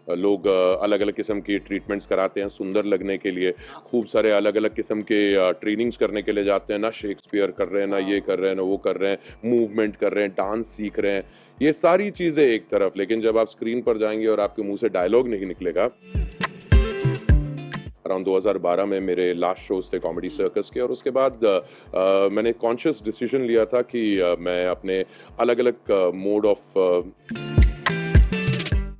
लोग अलग अलग किस्म की ट्रीटमेंट्स कराते हैं सुंदर लगने के लिए, खूब सारे अलग अलग किस्म के ट्रेनिंग्स करने के लिए जाते हैं ना, शेक्सपियर कर रहे हैं ना, ये कर रहे हैं ना, वो कर रहे हैं, मूवमेंट कर रहे हैं, डांस सीख रहे हैं, ये सारी चीज़ें एक तरफ। लेकिन जब आप स्क्रीन पर जाएँगे और आपके मुँह से डायलॉग नहीं निकलेगा। अराउंड 2012 में मेरे लास्ट शोज़ थे कॉमेडी सर्कस के, और उसके बाद मैंने कॉन्शियस डिसीजन लिया था कि मैं अपने अलग-अलग मोड ऑफ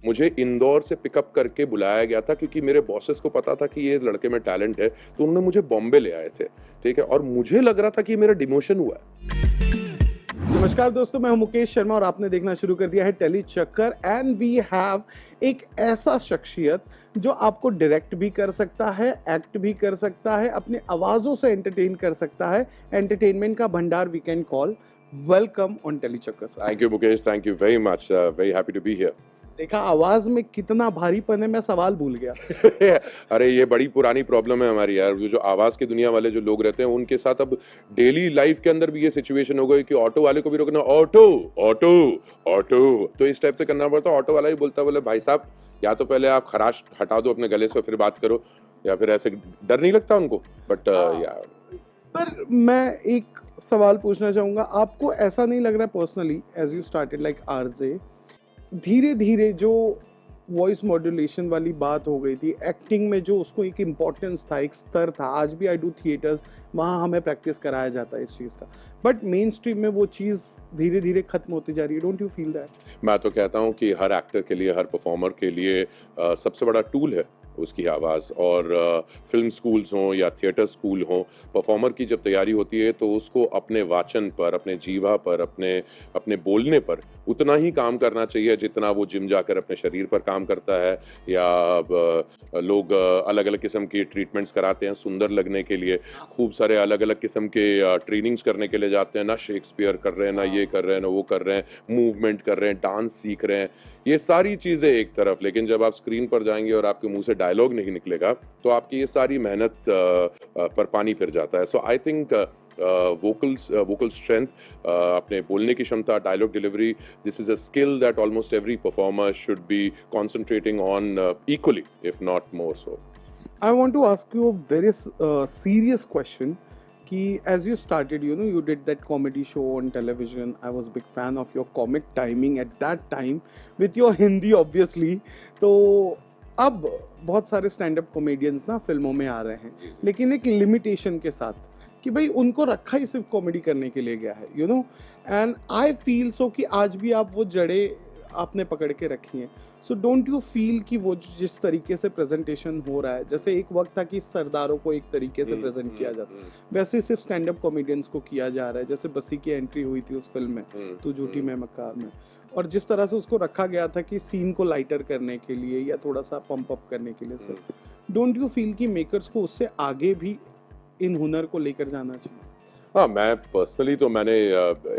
मुझे इंदौर से पिकअप करके बुलाया गया था, क्योंकि मेरे बॉसेस को पता था कि ये लड़के में टैलेंट है, तो उन्होंने मुझे बॉम्बे ले आए थे, ठीक है? और मुझे लग रहा था कि मेरा डिमोशन हुआ है। नमस्कार दोस्तों, मैं हूं मुकेश शर्मा और आपने देखना शुरू कर दिया है टेली चक्कर। एंड वी हैव एक ऐसा शख्सियत जो आपको डायरेक्ट भी कर सकता है, एक्ट भी कर सकता है, अपनी आवाज़ों से एंटरटेन कर सकता है। एंटरटेनमेंट का भंडार we can call. Welcome on tele चक्कर sir. Thank you Mukesh, thank you very much, very happy to be here. देखा आवाज़ में कितना भारीपन है, मैं सवाल भूल गया। अरे ये बड़ी पुरानी प्रॉब्लम है हमारी यार, जो आवाज़ की दुनिया वाले जो लोग रहते हैं उनके साथ अब डेली लाइफ के अंदर भी ये सिचुएशन हो गई कि ऑटो वाले को भी रोकना, ऑटो ऑटो ऑटो, तो इस टाइप से करना पड़ता है। ऑटो वाला ही बोलता है, बोले भाई साहब या तो पहले आप खराश हटा दो अपने गले से फिर बात करो, या फिर ऐसे डर नहीं लगता उनको, बट या पर मैं एक सवाल पूछना चाहूँगा, आपको ऐसा नहीं लग रहा है personally as you started like RJ, धीरे धीरे जो वॉइस मॉड्यूलेशन वाली बात हो गई थी, एक्टिंग में जो उसको एक इम्पोर्टेंस था, एक स्तर था, आज भी आई डू थिएटर्स, वहाँ हमें प्रैक्टिस कराया जाता है इस चीज़ का, बट मेन स्ट्रीम में वो चीज़ धीरे धीरे खत्म होती जा रही है। Don't you feel that? मैं तो कहता हूँ कि हर एक्टर के लिए, हर परफॉर्मर के लिए सबसे बड़ा टूल है उसकी आवाज़। और फिल्म स्कूल्स हों या थिएटर स्कूल हों, परफॉर्मर की जब तैयारी होती है तो उसको अपने वाचन पर, अपने जीवा पर, अपने अपने बोलने पर उतना ही काम करना चाहिए जितना वो जिम जाकर अपने शरीर पर काम करता है, या लोग अलग अलग किस्म की ट्रीटमेंट्स कराते हैं सुंदर लगने के लिए, खूब सारे अलग अलग किस्म के ट्रेनिंग्स करने के लिए जाते हैं ना, शेक्सपियर कर रहे हैं ना, ये कर रहे हैं ना, वो कर रहे हैं, मूवमेंट कर रहे हैं, डांस सीख रहे हैं, ये सारी चीज़ें एक तरफ। लेकिन जब आप स्क्रीन पर जाएँगे और आपके मुँह से डायलॉग नहीं निकलेगा, तो आपकी ये सारी मेहनत पर पानी फिर जाता है। So I think vocal strength, अपने बोलने की क्षमता, dialogue delivery, this is a skill that almost every performer should be concentrating on equally, if not more so. I want to ask you a very serious question. कि as you started, you know, you did that comedy show on television. I was a big fan of your comic timing at that time with your Hindi obviously. तो अब बहुत सारे stand up comedians ना फिल्मों में आ रहे हैं, लेकिन एक लिमिटेशन के साथ कि भाई उनको रखा ही सिर्फ कॉमेडी करने के लिए गया है, you know. And I feel so कि आज भी आप वो जड़ें आपने पकड़ के रखी हैं। सो डोंट यू फील कि वो जिस तरीके से प्रेजेंटेशन हो रहा है, जैसे एक वक्त था कि सरदारों को एक तरीके से प्रेजेंट किया जाता, वैसे सिर्फ स्टैंड अप कॉमेडियंस को किया जा रहा है। जैसे बसी की एंट्री हुई थी उस फिल्म में तू झूठी मैं मक्कार में, और जिस तरह से उसको रखा गया था कि सीन को लाइटर करने के लिए या थोड़ा सा पंप अप करने के लिए, सर डोंट यू फील कि मेकर्स को उससे आगे भी इन हुनर को लेकर जाना चाहिए? हाँ, मैं पर्सनली तो मैंने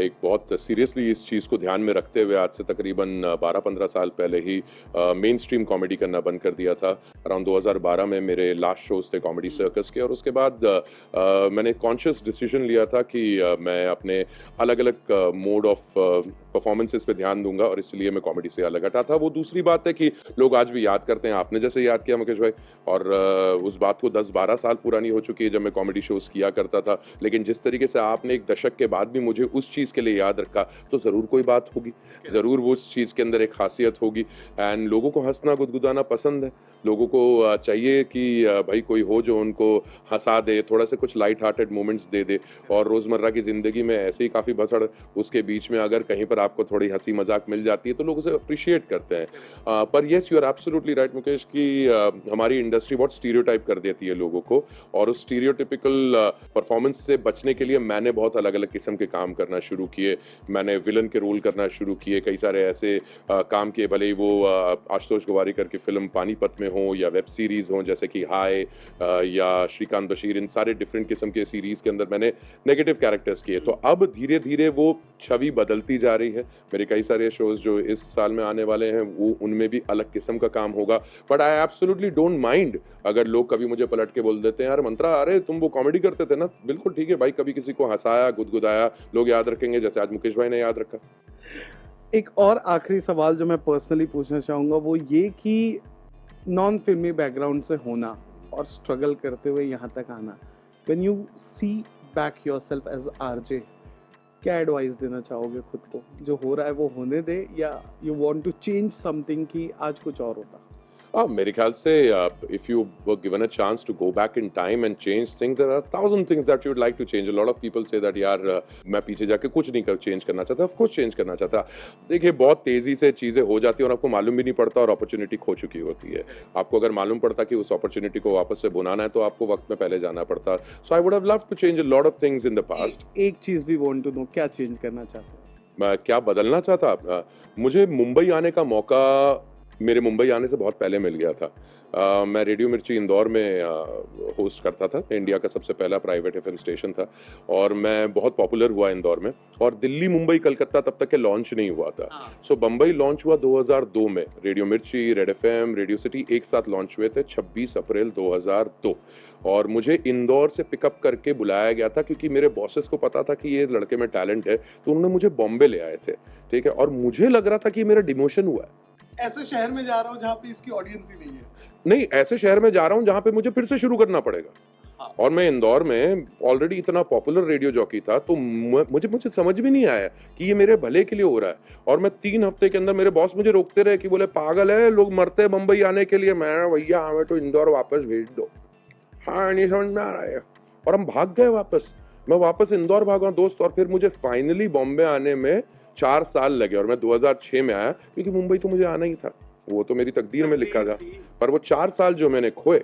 एक बहुत सीरियसली इस चीज़ को ध्यान में रखते हुए आज से तकरीबन 12-15 साल पहले ही मेन स्ट्रीम कॉमेडी करना बंद कर दिया था। अराउंड 2012 में मेरे लास्ट शोज़ थे कॉमेडी सर्कस के, और उसके बाद मैंने कॉन्शियस डिसीजन लिया था कि मैं अपने अलग-अलग मोड ऑफ परफॉर्मेंसेस पे ध्यान दूँगा, और इसलिए मैं कॉमेडी से अलग हटा था। वो दूसरी बात है कि लोग आज भी याद करते हैं, आपने जैसे याद किया मुकेश भाई, और उस बात को 10-12 साल पुरानी हो चुकी है जब मैं कॉमेडी शोज़ किया करता था। लेकिन जिस तरीके से आपने एक दशक के बाद भी मुझे उस चीज़ के लिए याद रखा, तो ज़रूर कोई बात होगी, ज़रूर वो उस चीज़ के अंदर एक ख़ासियत होगी। एंड लोगों को हँसना, गुदगुदाना पसंद है। लोगों को चाहिए कि भाई कोई हो जो उनको हँसा दे, थोड़ा सा कुछ लाइट हार्टेड मोमेंट्स दे दे, और रोज़मर्रा की ज़िंदगी में ऐसे ही काफ़ी भसड़, उसके बीच में अगर कहीं पर आपको थोड़ी हँसी मज़ाक मिल जाती है तो लोग उसे अप्रिशिएट करते हैं। पर yes, you are absolutely right Mukesh कि हमारी इंडस्ट्री बहुत स्टीरियोटाइप कर देती है लोगों को, और उस स्टीरियोटिपिकल परफॉर्मेंस से बचने के लिए मैंने बहुत अलग-अलग किस्म के काम करना शुरू किए। मैंने विलन के रोल करना शुरू किए, कई सारे ऐसे काम किए, भले ही वो आशुतोष गोवारिकर की फ़िल्म पानीपत में हो या वेब सीरीज़ हों जैसे कि हाय या श्रीकांत बशीर, इन सारे डिफरेंट किस्म के सीरीज़ के अंदर मैंने नेगेटिव कैरेक्टर्स किए। तो अब धीरे-धीरे वो छवि बदलती जा रही है। मेरे कई सारे शोज़ जो इस साल में आने वाले हैं, वो उनमें भी अलग किस्म का काम होगा। But I absolutely don't mind अगर लोग कभी मुझे पलट के बोल देते हैं, यार मंत्रा, अरे तुम वो कॉमेडी करते थे ना? बिल्कुल ठीक है भाई, कभी किसी को हँसाया, गुदगुदाया, लोग याद रखेंगे जैसे आज मुकेश भाई ने याद रखा। एक और आखिरी सवाल जो मैं पर्सनली पूछना चाहूँगा वो ये कि नॉन फिल्मी बैकग्राउंड से होना और स्ट्रगल करते हुए यहाँ तक आना, when you see back yourself as RJ, क्या एडवाइस देना चाहोगे खुद को? जो हो रहा है वो होने दे, या you want to change something कि आज कुछ और होता? मेरे ख्याल से if you were given a chance to go back in time and change things, there are 1,000 things that you would like to change. A lot of people say that यार मैं पीछे जाके कुछ नहीं चेंज करना चाहता. Of course चेंज करना चाहता. देखिए बहुत तेजी से चीज़ें हो जाती हैं और आपको मालूम भी नहीं पड़ता और अपॉर्चुनिटी खो चुकी होती है. आपको अगर मालूम पड़ता कि उस अपॉर्चुनिटी को वापस से बुनाना है तो आपको वक्त में पहले जाना पड़ता. So I would have loved to change a lot of things in the past. एक चीज़ भी वांट टू नो, क्या चेंज करना चाहते हो? मैं क्या बदलना चाहता? मुझे मुंबई आने का मौका मेरे मुंबई आने से बहुत पहले मिल गया था. मैं रेडियो मिर्ची इंदौर में होस्ट करता था. इंडिया का सबसे पहला प्राइवेट एफएम स्टेशन था और मैं बहुत पॉपुलर हुआ इंदौर में. और दिल्ली, मुंबई, कलकत्ता तब तक के लॉन्च नहीं हुआ था. सो बम्बई लॉन्च हुआ 2002 में. रेडियो मिर्ची, रेड एफएम, रेडियो सिटी एक साथ लॉन्च हुए थे 26 अप्रैल 2002. और मुझे इंदौर से पिकअप करके बुलाया गया था क्योंकि मेरे बॉसेस को पता था कि ये लड़के में टैलेंट है, तो उन्होंने मुझे बॉम्बे ले आए थे. ठीक है. और मुझे लग रहा था कि मेरा डिमोशन हुआ है. ऐसे शहर में जा रहा हूँ जहाँ पे इसकी ऑडियंस ही नहीं है. नहीं, ऐसे शहर में जा रहा हूँ जहाँ पे मुझे फिर से शुरू करना पड़ेगा. हाँ. और मैं इंदौर में ऑलरेडी इतना पॉपुलर रेडियो जॉकी था, तो मुझे समझ भी नहीं आया कि ये मेरे भले के लिए हो रहा है. और मैं 3 हफ्ते के अंदर, मेरे बॉस मुझे रोकते रहे कि बोले पागल है, लोग मरते हैं मुंबई आने के लिए. मैं भैया हमें तो इंदौर वापस भेज दो. हाँ, नहीं समझ में आ रहा है. और हम भाग गए वापस. मैं वापस इंदौर भागा दोस्त. और फिर मुझे फाइनली बॉम्बे आने में 4 साल लगे और मैं 2006 में आया क्योंकि मुंबई तो मुझे आना ही था. वो तो मेरी तकदीर में लिखा था. पर वो 4 साल जो मैंने खोए,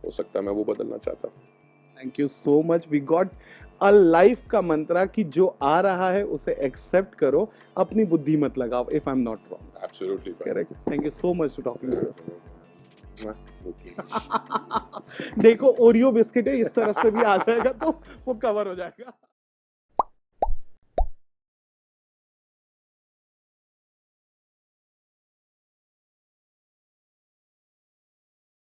हो सकता है मैं वो बदलना चाहता. Thank you so much. We got a life का मंत्रा कि जो आ रहा है उसे एक्सेप्ट करो, अपनी बुद्धि मत लगाओ. If I am not wrong. Absolutely correct. Thank you so much to talking to us. Okay. देखो ओरियो बिस्किट है, इस तरफ से भी आ जाएगा तो वो कवर हो जाएगा.